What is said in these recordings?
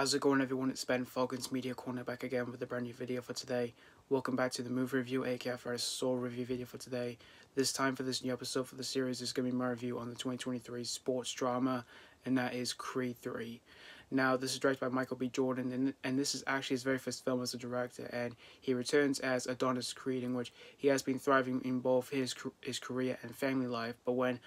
How's it going, everyone? It's Ben, Falcons Media Corner, back again with a brand new video for today. Welcome back to the movie review, aka our Soul review video for today. This time for this new episode for the series is going to be my review on the 2023 sports drama, and that is Creed 3. Now, this is directed by Michael B. Jordan, and this is actually his very first film as a director, and he returns as Adonis Creed, in which he has been thriving in both his career and family life, but when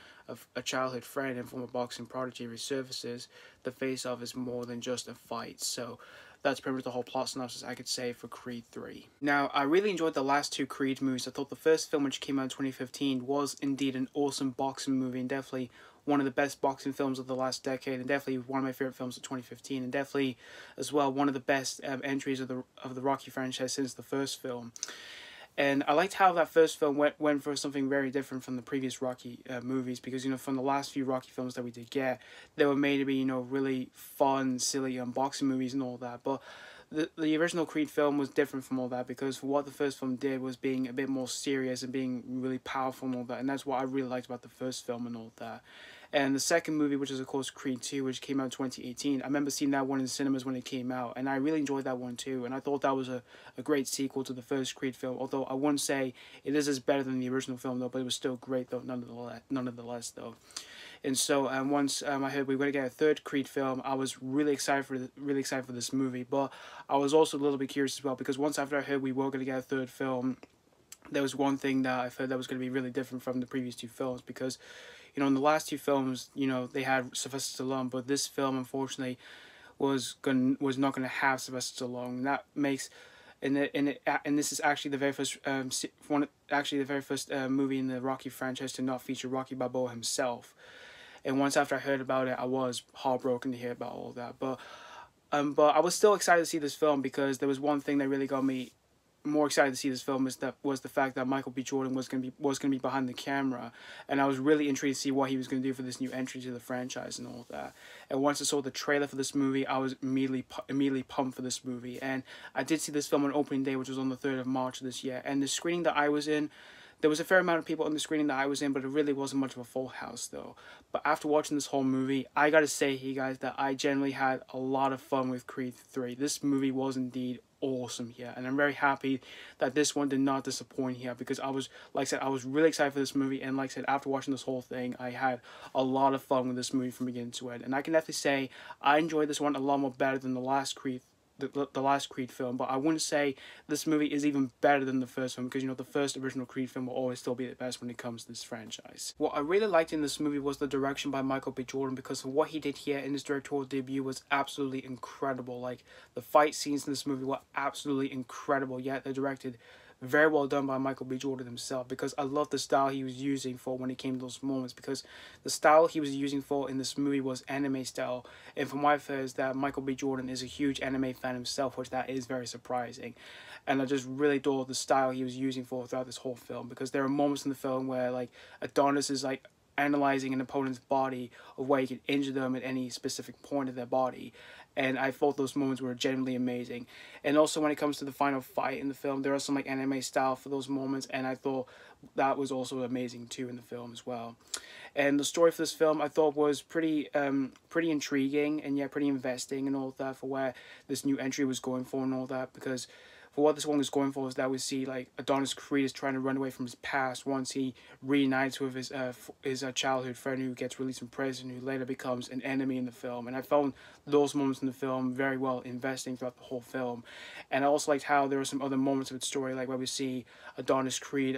a childhood friend and former boxing prodigy resurfaces, the face-off is more than just a fight. So that's pretty much the whole plot synopsis I could say for Creed 3. Now, I really enjoyed the last two Creed movies. I thought the first film, which came out in 2015, was indeed an awesome boxing movie, and definitely one of the best boxing films of the last decade, and definitely one of my favorite films of 2015, and definitely as well one of the best entries of the Rocky franchise since the first film. And I liked how that first film went for something very different from the previous Rocky movies, because, you know, from the last few Rocky films that we did get, they were made to be, you know, really fun, silly boxing movies and all that. But the original Creed film was different from all that, because what the first film did was being a bit more serious and being really powerful and all that. And that's what I really liked about the first film and all that. And the second movie, which is of course Creed 2, which came out in 2018, I remember seeing that one in cinemas when it came out, and I really enjoyed that one too, and I thought that was a great sequel to the first Creed film, although I wouldn't say it is as better than the original film though, but it was still great though, nonetheless though. And so once I heard we were going to get a third Creed film, I was really excited for this movie, but I was also a little bit curious as well, because once after I heard we were going to get a third film, there was one thing that I heard that was going to be really different from the previous two films, because, you know, in the last two films, you know, they had Sylvester Stallone, but this film, unfortunately, was not going to have Sylvester Stallone. And that makes, and this is actually the very first movie in the Rocky franchise to not feature Rocky Balboa himself. And once after I heard about it, I was heartbroken to hear about all that. But I was still excited to see this film, because there was one thing that really got me more excited to see this film was the fact that Michael B. Jordan was gonna be behind the camera, and I was really intrigued to see what he was gonna do for this new entry to the franchise and all that. And once I saw the trailer for this movie, I was immediately pumped for this movie. And I did see this film on opening day, which was on the 3rd of March of this year. And the screening that I was in, there was a fair amount of people in the screening that I was in, but it really wasn't much of a full house though. But after watching this whole movie, I gotta say here, guys, that I generally had a lot of fun with Creed 3. This movie was indeed awesome here, and I'm very happy that this one did not disappoint here, because I was, like I said, I was really excited for this movie, and like I said, after watching this whole thing, I had a lot of fun with this movie from beginning to end. And I can definitely say I enjoyed this one a lot more better than the last Creed film, but I wouldn't say this movie is even better than the first film, because, you know, the first original Creed film will always still be the best when it comes to this franchise. What I really liked in this movie was the direction by Michael B. Jordan, because what he did here in his directorial debut was absolutely incredible. Like, the fight scenes in this movie were absolutely incredible, yet they're directed very well done by Michael B. Jordan himself, because I love the style he was using for when it came to those moments, because the style he was using for in this movie was anime style, and from what I've heard is that Michael B. Jordan is a huge anime fan himself, which that is very surprising. And I just really adore the style he was using for throughout this whole film, because there are moments in the film where, like, Adonis is, like, analyzing an opponent's body of where he can injure them at any specific point of their body, and I thought those moments were genuinely amazing. And also when it comes to the final fight in the film, there are some like anime style for those moments, and I thought that was also amazing too in the film as well. And the story for this film I thought was pretty intriguing, and yet pretty investing and all that for where this new entry was going for and all that, because for what this one was going for is that we see, like, Adonis Creed is trying to run away from his past once he reunites with his childhood friend who gets released from prison, who later becomes an enemy in the film. And I found those moments in the film very well investing throughout the whole film. And I also liked how there were some other moments of its story, like where we see Adonis Creed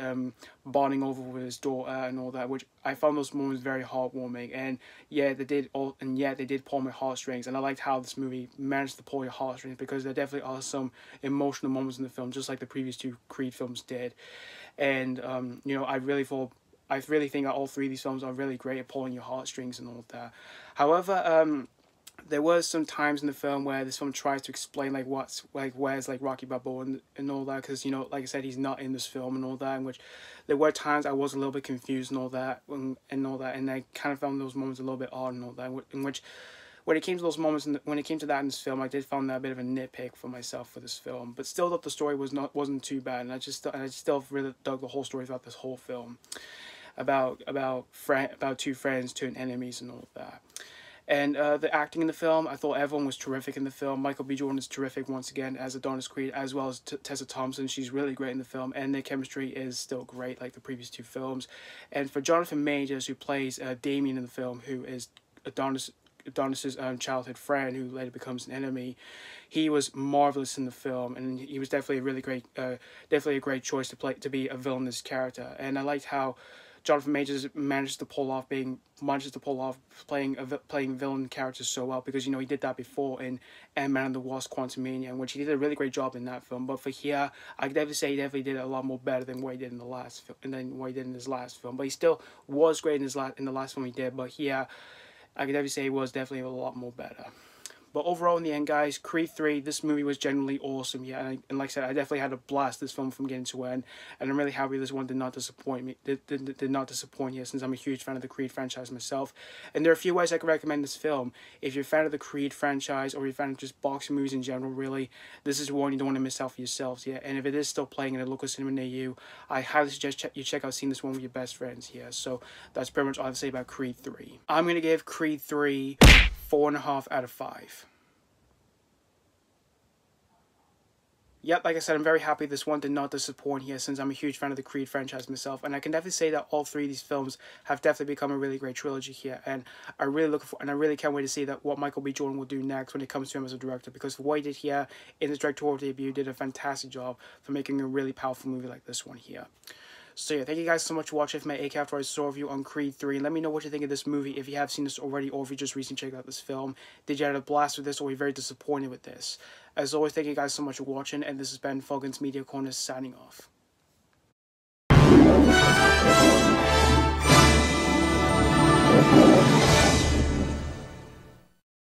bonding over with his daughter and all that, which I found those moments very heartwarming. And yeah, they did pull my heartstrings, and I liked how this movie managed to pull your heartstrings, because there definitely are some emotional moments in the film, just like the previous two Creed films did. And you know, I really think that all three of these films are really great at pulling your heartstrings and all that. However, there was some times in the film where this film tries to explain where's Rocky Balboa and all that, because, you know, like I said, he's not in this film and all that, in which there were times I was a little bit confused and all that, and I kind of found those moments a little bit odd and all that, in which when it came to those moments, when it came to that in this film, I did find that a bit of a nitpick for myself for this film. But still, thought the story wasn't too bad, and I still really dug the whole story throughout this whole film, about two friends turned enemies and all of that. And the acting in the film, I thought everyone was terrific in the film. Michael B. Jordan is terrific once again as Adonis Creed, as well as Tessa Thompson. She's really great in the film, and their chemistry is still great, like the previous two films. And for Jonathan Majors, who plays Damien in the film, who is Adonis's childhood friend, who later becomes an enemy, he was marvelous in the film, and he was definitely a really great, definitely a great choice to be a villainous character. And I liked how Jonathan Majors manages to pull off playing villain characters so well, because, you know, he did that before in Ant-Man and the Wasp: Quantumania, in which he did a really great job in that film. But for here, I could definitely say he definitely did it a lot more better than what he did in the last film, and then what he did in his last film. But he still was great in the last film he did. But here, I could definitely say he was definitely a lot more better. But overall, in the end, guys, Creed 3, this movie was generally awesome. Yeah, and like I said, I definitely had a blast this film from beginning to end, and I'm really happy this one did not disappoint me. Did not disappoint here, since I'm a huge fan of the Creed franchise myself. And there are a few ways I could recommend this film. If you're a fan of the Creed franchise, or you're a fan of just boxing movies in general, really, this is one you don't want to miss out for yourselves. Yeah, and if it is still playing in a local cinema near you, I highly suggest you check out seeing this one with your best friends here. So that's pretty much all I have to say about Creed 3. I'm gonna give Creed 3 4.5 out of 5. Yep, like I said, I'm very happy this one did not disappoint here, since I'm a huge fan of the Creed franchise myself, and I can definitely say that all three of these films have definitely become a really great trilogy here, and I really can't wait to see what Michael B. Jordan will do next when it comes to him as a director, because what he did here in his directorial debut did a fantastic job for making a really powerful movie like this one here. So yeah, thank you guys so much for watching my A-Cap Saw review on Creed 3. Let me know what you think of this movie, if you have seen this already, or if you just recently checked out this film. Did you have a blast with this, or were you very disappointed with this? As always, thank you guys so much for watching, and this has been Fogan's Media Corner signing off.